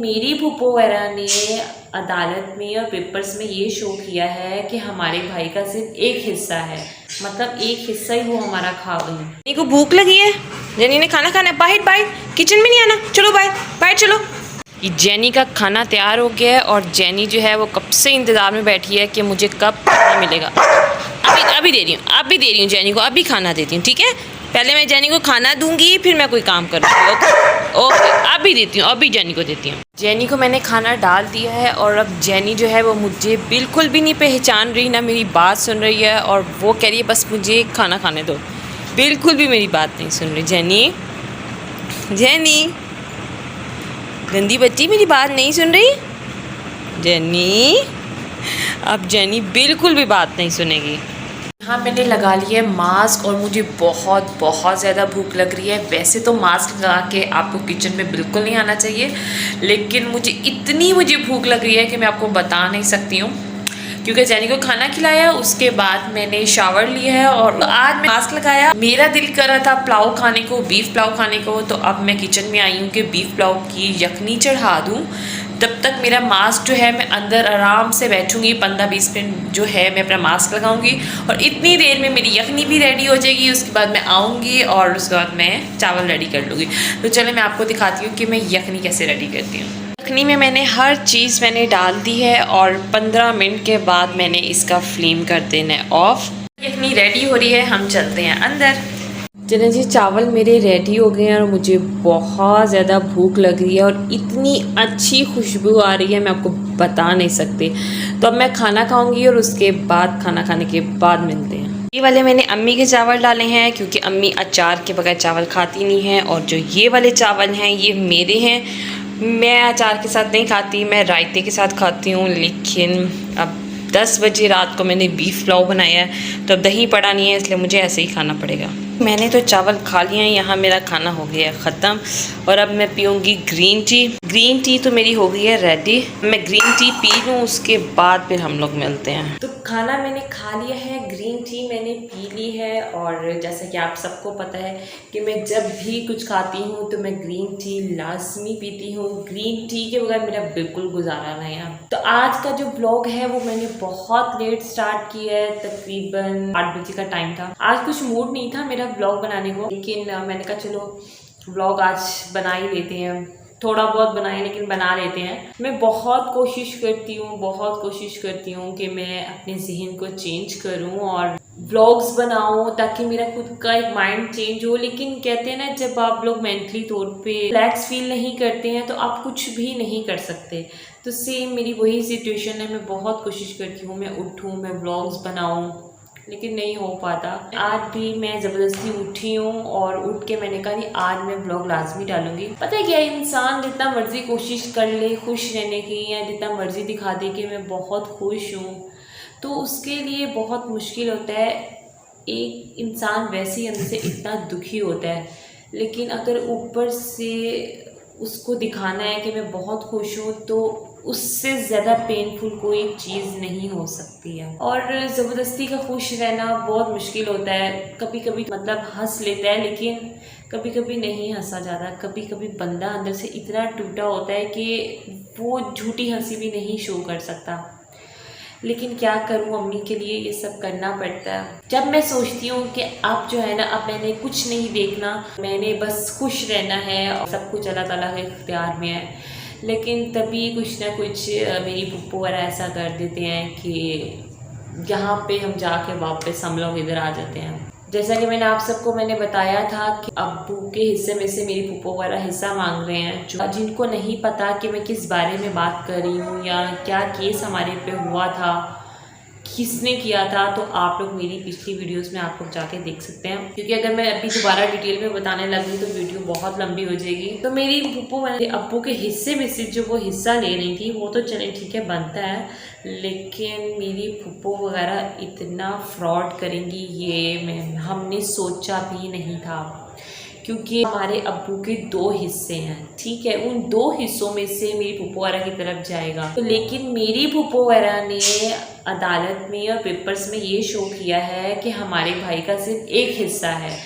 मेरी फूफो वगैरह ने अदालत में और पेपर्स में ये शो किया है कि हमारे भाई का सिर्फ एक हिस्सा है, मतलब एक हिस्सा ही वो हमारा खा गई। जेनी को भूख लगी है, जेनी ने खाना खाना है। बाहर बाहर किचन में नहीं आना, चलो बाहर बाहर चलो। ये जेनी का खाना तैयार हो गया है और जेनी जो है वो कब से इंतज़ार में बैठी है कि मुझे कब खाना मिलेगा। अभी दे रही हूँ, अभी दे रही हूँ जेनी को, अभी खाना देती हूँ, ठीक है। पहले मैं जेनी को खाना दूंगी फिर मैं कोई काम करूँगी। ओके अभी देती हूँ, अभी जेनी को देती हूँ। जेनी को मैंने खाना डाल दिया है और अब जेनी जो है वो मुझे बिल्कुल भी नहीं पहचान रही, ना मेरी बात सुन रही है और वो कह रही है बस मुझे खाना खाने दो। बिल्कुल भी मेरी बात नहीं सुन रही। जेनी जेनी गंदी बच्ची मेरी बात नहीं सुन रही। जेनी अब जेनी बिल्कुल भी बात नहीं सुनेगी। हाँ, मैंने लगा लिया है मास्क और मुझे बहुत बहुत ज़्यादा भूख लग रही है। वैसे तो मास्क लगा के आपको किचन में बिल्कुल नहीं आना चाहिए, लेकिन मुझे भूख लग रही है कि मैं आपको बता नहीं सकती हूँ। क्योंकि जेनी को खाना खिलाया, उसके बाद मैंने शावर लिया है और आज मैं मास्क लगाया। मेरा दिल कर रहा था पुलाव खाने को, बीफ पुलाव खाने को, तो अब मैं किचन में आई हूँ कि बीफ पुलाव की यखनी चढ़ा दूँ। तब तक मेरा मास्क जो है मैं अंदर आराम से बैठूंगी, 15-20 मिनट जो है मैं अपना मास्क लगाऊंगी और इतनी देर में मेरी यखनी भी रेडी हो जाएगी। उसके बाद मैं आऊँगी और उसके बाद मैं चावल रेडी कर लूँगी। तो चलो मैं आपको दिखाती हूँ कि मैं यखनी कैसे रेडी करती हूँ। यखनी में मैंने हर चीज़ डाल दी है और 15 मिनट के बाद मैंने इसका फ्लेम कर देना है ऑफ। यखनी रेडी हो रही है, हम चलते हैं अंदर। चलें जी, चावल मेरे रेडी हो गए हैं और मुझे बहुत ज़्यादा भूख लग रही है और इतनी अच्छी खुशबू आ रही है मैं आपको बता नहीं सकती। तो अब मैं खाना खाऊंगी और उसके बाद खाना खाने के बाद मिलते हैं। ये वाले मैंने अम्मी के चावल डाले हैं क्योंकि अम्मी अचार के बगैर चावल खाती नहीं है, और जो ये वाले चावल हैं ये मेरे हैं। मैं अचार के साथ नहीं खाती, मैं रायते के साथ खाती हूँ। लेकिन अब 10 बजे रात को मैंने बीफ पुलाव बनाया है तो अब दही पड़ा नहीं है, इसलिए मुझे ऐसे ही खाना पड़ेगा। मैंने तो चावल खा लिए हैं, यहाँ मेरा खाना हो गया है ख़त्म और अब मैं पीऊँगी ग्रीन टी। ग्रीन टी तो मेरी हो गई है रेडी, मैं ग्रीन टी पी लूँ उसके बाद फिर हम लोग मिलते हैं। तो खाना मैंने खा लिया है, ग्रीन टी मैंने पी ली है और जैसा कि आप सबको पता है कि मैं जब भी कुछ खाती हूँ तो मैं ग्रीन टी लाजमी पीती हूँ। ग्रीन टी के बगैर मेरा बिल्कुल गुजारा नहीं है। तो आज का जो व्लॉग है वो मैंने बहुत लेट स्टार्ट किया है, तकरीबन 8 बजे का टाइम था। आज कुछ मूड नहीं था मेरा व्लॉग बनाने को, लेकिन मैंने कहा चलो व्लॉग आज बना ही लेते हैं। थोड़ा बहुत बनाए लेकिन बना लेते हैं। मैं बहुत कोशिश करती हूँ कि मैं अपने जहन को चेंज करूँ और व्लॉग्स बनाऊँ ताकि मेरा खुद का एक माइंड चेंज हो। लेकिन कहते हैं ना, जब आप लोग मेंटली तौर पे रिलैक्स फील नहीं करते हैं तो आप कुछ भी नहीं कर सकते। तो सेम मेरी वही सिचुएशन है। मैं बहुत कोशिश करती हूँ मैं उठूँ, मैं व्लॉग्स बनाऊँ, लेकिन नहीं हो पाता। आज भी मैं ज़बरदस्ती उठी हूँ और उठ के मैंने कहा नहीं आज मैं ब्लॉग लाजमी डालूंगी। पता है क्या, इंसान जितना मर्जी कोशिश कर ले खुश रहने की या जितना मर्जी दिखा दे कि मैं बहुत खुश हूँ, तो उसके लिए बहुत मुश्किल होता है। एक इंसान वैसे ही अंदर से इतना दुखी होता है, लेकिन अगर ऊपर से उसको दिखाना है कि मैं बहुत खुश हूँ तो उससे ज़्यादा पेनफुल कोई चीज़ नहीं हो सकती है। और ज़बरदस्ती का खुश रहना बहुत मुश्किल होता है। कभी कभी मतलब हंस लेता है, लेकिन कभी कभी नहीं हंसा जाता। कभी कभी बंदा अंदर से इतना टूटा होता है कि वो झूठी हंसी भी नहीं शो कर सकता। लेकिन क्या करूँ, अम्मी के लिए ये सब करना पड़ता है। जब मैं सोचती हूँ कि अब जो है ना, अब मैंने कुछ नहीं देखना, मैंने बस खुश रहना है और सब कुछ अल्लाह ताला के इख्तियार में है, लेकिन तभी कुछ ना कुछ मेरी पुप्पो वगैरह ऐसा कर देते हैं कि यहाँ पे हम जाके वापस हम लोग इधर आ जाते हैं। जैसा कि मैंने आप सबको बताया था कि अब्बू के हिस्से में से मेरी पुप्पो वगैरह हिस्सा मांग रहे हैं, जिनको नहीं पता कि मैं किस बारे में बात कर रही हूँ या क्या केस हमारे पे हुआ था, किसने किया था, तो आप लोग मेरी पिछली वीडियोस में आप लोग जाके देख सकते हैं। क्योंकि अगर मैं अभी दोबारा डिटेल में बताने लगी तो वीडियो बहुत लंबी हो जाएगी। तो मेरी पुप्पो अब्बू के हिस्से में से जो वो हिस्सा ले रही थी वो तो चले ठीक है बनता है, लेकिन मेरी पुप्पो वगैरह इतना फ्रॉड करेंगी ये हमने सोचा भी नहीं था। क्योंकि हमारे अब्बू के 2 हिस्से हैं, ठीक है, उन 2 हिस्सों में से मेरी पुप्पो वगैरह की तरफ जाएगा। तो लेकिन मेरी पुप्पो वगैरह ने अदालत में और पेपर्स में ये शो किया है कि हमारे भाई का सिर्फ एक हिस्सा है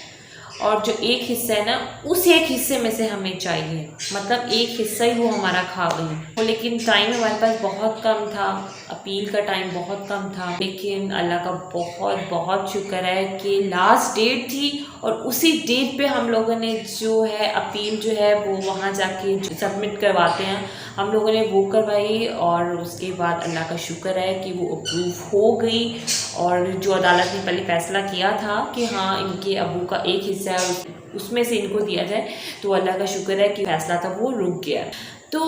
और जो एक हिस्सा है ना, उस एक हिस्से में से हमें चाहिए, मतलब एक हिस्सा ही वो हमारा खा गई। तो लेकिन टाइम हमारे पास बहुत कम था, अपील का टाइम बहुत कम था, लेकिन अल्लाह का बहुत बहुत शुक्र है कि लास्ट डेट थी और उसी डेट पे हम लोगों ने जो है अपील जो है वो वहाँ जाके सबमिट करवाते हैं, हम लोगों ने वो करवाई। और उसके बाद अल्लाह का शुक्र है कि वो अप्रूव हो गई। और जो अदालत ने पहले फैसला किया था कि हाँ इनके अबू का एक हिस्सा है उसमें से इनको दिया जाए, तो अल्लाह का शुक्र है कि फैसला था वो रुक गया। तो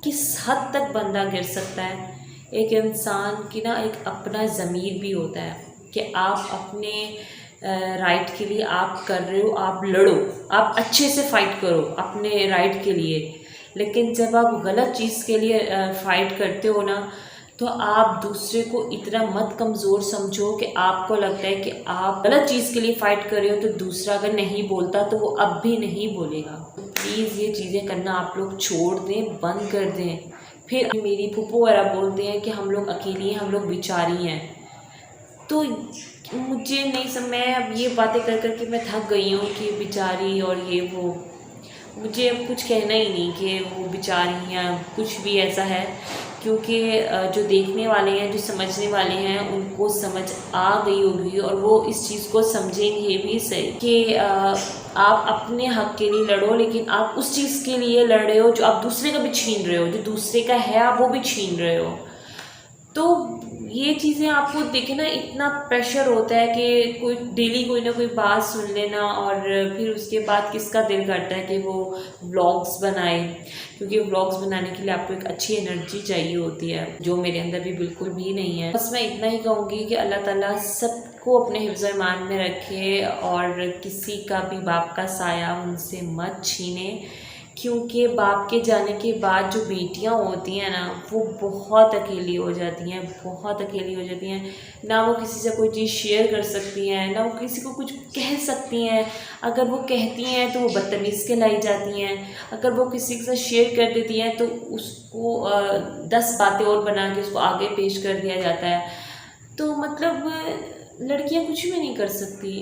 किस हद तक बंदा गिर सकता है? एक इंसान की ना एक अपना ज़मीर भी होता है कि आप अपने राइट के लिए आप कर रहे हो, आप लड़ो, आप अच्छे से फ़ाइट करो अपने राइट के लिए। लेकिन जब आप गलत चीज़ के लिए फ़ाइट करते हो ना, तो आप दूसरे को इतना मत कमज़ोर समझो कि आपको लगता है कि आप गलत चीज़ के लिए फ़ाइट कर रहे हो, तो दूसरा अगर नहीं बोलता तो वो अब भी नहीं बोलेगा। तो प्लीज़ ये चीज़ें करना आप लोग छोड़ दें, बंद कर दें। फिर मेरी फूफो वगैरह बोलते हैं कि हम लोग अकेली हैं, हम लोग बेचारी हैं। तो मुझे नहीं समझ, मैं अब ये बातें कर कर के मैं थक गई हूँ कि बेचारी और ये वो, मुझे अब कुछ कहना ही नहीं कि वो बेचारी या कुछ भी ऐसा है, क्योंकि जो देखने वाले हैं, जो समझने वाले हैं, उनको समझ आ गई होगी और वो इस चीज़ को समझेंगे भी सही कि आप अपने हक के लिए लड़ो, लेकिन आप उस चीज़ के लिए लड़ रहे हो जो आप दूसरे का भी छीन रहे हो, जो दूसरे का है आप वो भी छीन रहे हो। तो ये चीज़ें आपको देखे ना, इतना प्रेशर होता है कि कोई डेली कोई ना कोई बात सुन लेना, और फिर उसके बाद किसका दिल करता है कि वो व्लॉग्स बनाए, क्योंकि व्लॉग्स बनाने के लिए आपको एक अच्छी एनर्जी चाहिए होती है, जो मेरे अंदर भी बिल्कुल भी नहीं है। बस मैं इतना ही कहूँगी कि अल्लाह ताला सबको अपने हिफ्ज़ ईमान में रखे और किसी का भी बाप का साया उनसे मत छीने, क्योंकि बाप के जाने के बाद जो बेटियां होती हैं ना, वो बहुत अकेली हो जाती हैं, बहुत अकेली हो जाती हैं। ना वो किसी से कोई चीज़ शेयर कर सकती हैं, ना वो किसी को कुछ कह सकती हैं। अगर वो कहती हैं तो वो बदतमीज़ कहलाई जाती हैं, अगर वो किसी के साथ शेयर कर देती हैं तो उसको 10 बातें और बना के उसको आगे पेश कर दिया जाता है। तो मतलब लड़कियां कुछ भी नहीं कर सकती।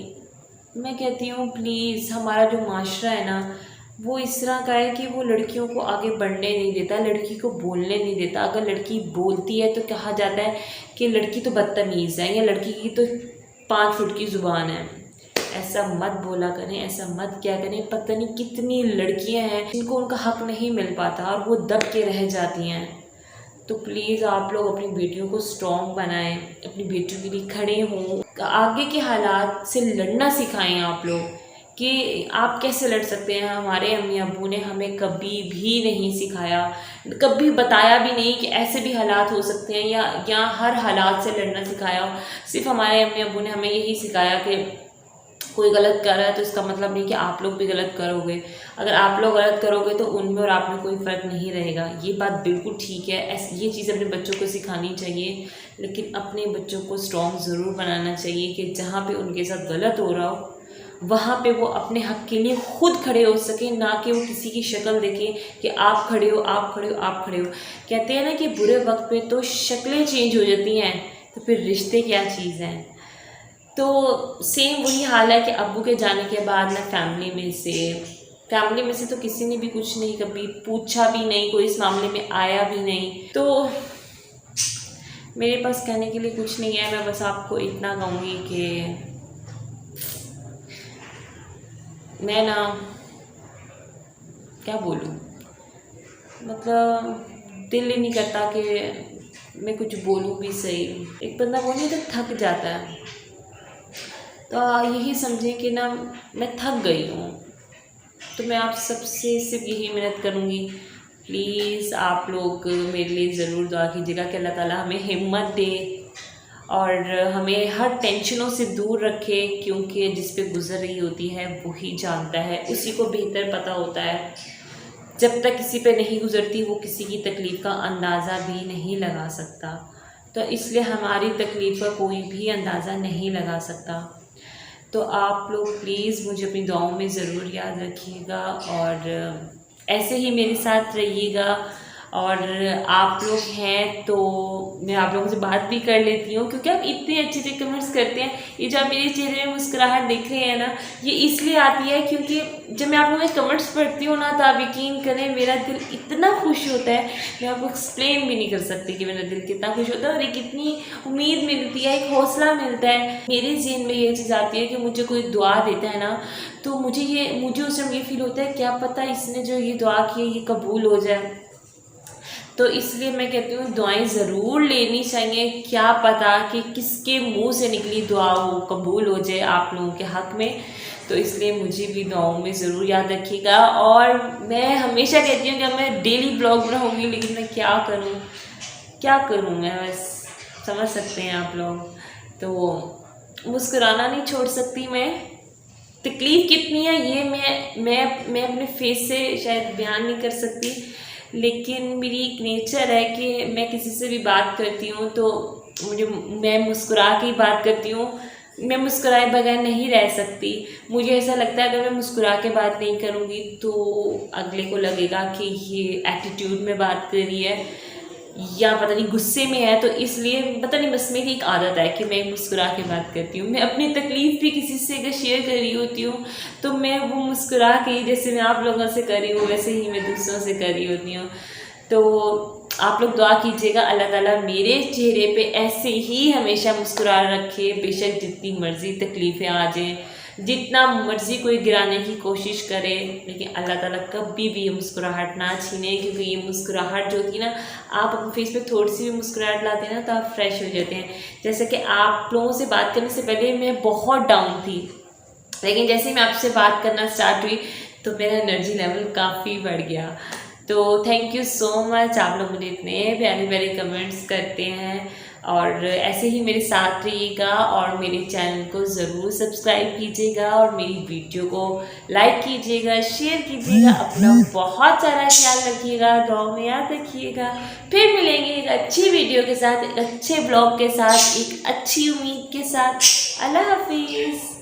मैं कहती हूँ प्लीज़, हमारा जो माशरा है ना, वो इस तरह का है कि वो लड़कियों को आगे बढ़ने नहीं देता, लड़की को बोलने नहीं देता। अगर लड़की बोलती है तो कहा जाता है कि लड़की तो बदतमीज़ है, या लड़की की तो 5 फुट की ज़ुबान है। ऐसा मत बोला करें, ऐसा मत क्या करें। पता नहीं कितनी लड़कियां हैं जिनको उनका हक नहीं मिल पाता और वो दब के रह जाती हैं। तो प्लीज़ आप लोग अपनी बेटियों को स्ट्रॉन्ग बनाएं, अपनी बेटियों के लिए खड़े हों, आगे के हालात से लड़ना सिखाएं आप लोग कि आप कैसे लड़ सकते हैं। हमारे अम्मी अब्बू ने हमें कभी भी नहीं सिखाया, कभी बताया भी नहीं कि ऐसे भी हालात हो सकते हैं, या हर हालात से लड़ना सिखाया। सिर्फ हमारे अम्मी अब्बू ने हमें यही सिखाया कि कोई गलत कर रहा है तो इसका मतलब नहीं कि आप लोग भी गलत करोगे। अगर आप लोग गलत करोगे तो उनमें और आप में कोई फ़र्क नहीं रहेगा। ये बात बिल्कुल ठीक है, ये चीज़ अपने बच्चों को सिखानी चाहिए, लेकिन अपने बच्चों को स्ट्रॉन्ग ज़रूर बनाना चाहिए कि जहाँ पे उनके साथ गलत हो रहा हो वहाँ पे वो अपने हक के लिए खुद खड़े हो सकें, ना कि वो किसी की शक्ल देखें कि आप खड़े हो, आप खड़े हो, आप खड़े हो। कहते हैं ना कि बुरे वक्त पे तो शक्लें चेंज हो जाती हैं, तो फिर रिश्ते क्या चीज़ हैं। तो सेम वही हाल है कि अब्बू के जाने के बाद ना फैमिली में से तो किसी ने भी कुछ नहीं कभी पूछा भी नहीं, कोई इस मामले में आया भी नहीं। तो मेरे पास कहने के लिए कुछ नहीं है। मैं बस आपको इतना कहूँगी कि मैं ना क्या बोलूँ, मतलब दिल ही नहीं करता कि मैं कुछ बोलूँ भी सही। एक बंदा वो नहीं तो थक जाता है, तो यही समझें कि ना मैं थक गई हूँ। तो मैं आप सबसे सिर्फ यही मिन्नत करूँगी, प्लीज़ आप लोग मेरे लिए ज़रूर दुआ कीजिएगा कि अल्लाह ताला हमें हिम्मत दे और हमें हर टेंशनों से दूर रखे, क्योंकि जिस पे गुज़र रही होती है वही जानता है, उसी को बेहतर पता होता है। जब तक किसी पे नहीं गुज़रती वो किसी की तकलीफ़ का अंदाज़ा भी नहीं लगा सकता। तो इसलिए हमारी तकलीफ़ का कोई भी अंदाज़ा नहीं लगा सकता। तो आप लोग प्लीज़ मुझे अपनी दुआओं में ज़रूर याद रखिएगा और ऐसे ही मेरे साथ रहिएगा और आप लोग हैं तो मैं आप लोगों से बात भी कर लेती हूँ, क्योंकि आप इतने अच्छे अच्छे कमेंट्स करते हैं। ये जो आप मेरे चेहरे में मुस्कुराहट देख रहे हैं ना, ये इसलिए आती है क्योंकि जब मैं आप लोगों के कमेंट्स पढ़ती हूँ ना, तो आप यकीन करें मेरा दिल इतना खुश होता है, मैं आपको एक्सप्लेन भी नहीं कर सकती कि मेरा दिल कितना खुश होता है। और एक इतनी उम्मीद मिलती है, एक हौसला मिलता है। मेरे ज़हन में ये चीज़ आती है कि मुझे कोई दुआ देता है ना, तो मुझे उस टाइम ये फील होता है क्या पता इसने जो ये दुआ की है ये कबूल हो जाए। तो इसलिए मैं कहती हूँ दुआएं ज़रूर लेनी चाहिए, क्या पता कि किसके मुंह से निकली दुआ वो कबूल हो जाए आप लोगों के हक़ में। तो इसलिए मुझे भी दुआओं में ज़रूर याद रखिएगा। और मैं हमेशा कहती हूँ कि मैं डेली ब्लॉग बनाऊँगी, लेकिन मैं क्या करूँ मैं, बस समझ सकते हैं आप लोग। तो मुस्कुराना नहीं छोड़ सकती मैं। तकलीफ़ कितनी है ये मैं अपने फेस से शायद बयान नहीं कर सकती, लेकिन मेरी एक नेचर है कि मैं किसी से भी बात करती हूँ तो मैं मुस्कुरा के ही बात करती हूँ। मैं मुस्कुराए बगैर नहीं रह सकती। मुझे ऐसा लगता है अगर मैं मुस्कुरा के बात नहीं करूँगी तो अगले को लगेगा कि ये एटीट्यूड में बात कर रही है या पता नहीं गुस्से में है। तो इसलिए पता नहीं, बस मेरी एक आदत है कि मैं मुस्कुरा के बात करती हूँ। मैं अपनी तकलीफ़ भी किसी से अगर शेयर कर रही होती हूँ तो मैं वो मुस्कुरा के, जैसे मैं आप लोगों से कर रही हूँ वैसे ही मैं दूसरों से कर रही होती हूँ। तो आप लोग दुआ कीजिएगा अल्लाह ताला मेरे चेहरे पे ऐसे ही हमेशा मुस्कुरा रखे, बेशक जितनी मर्ज़ी तकलीफ़ें आ जाएँ, जितना मर्ज़ी कोई गिराने की कोशिश करे, लेकिन अल्लाह ताला कभी भी ये मुस्कुराहट ना छीने। क्योंकि ये मुस्कुराहट जो होती है ना, आप अपने फेस पे थोड़ी सी भी मुस्कुराहट लाते हैं ना तो आप फ्रेश हो जाते हैं। जैसे कि आप लोगों से बात करने से पहले मैं बहुत डाउन थी, लेकिन जैसे ही मैं आपसे बात करना स्टार्ट हुई तो मेरा एनर्जी लेवल काफ़ी बढ़ गया। तो थैंक यू सो मच, आप लोग मुझे इतने प्यारे प्यारे कमेंट्स करते हैं और ऐसे ही मेरे साथ रहिएगा और मेरे चैनल को ज़रूर सब्सक्राइब कीजिएगा और मेरी वीडियो को लाइक कीजिएगा, शेयर कीजिएगा। अपना बहुत सारा ख्याल रखिएगा, दुआ में याद रखिएगा। फिर मिलेंगे एक अच्छी वीडियो के साथ, एक अच्छे ब्लॉग के साथ, एक अच्छी उम्मीद के साथ। अल्लाह हाफिज़।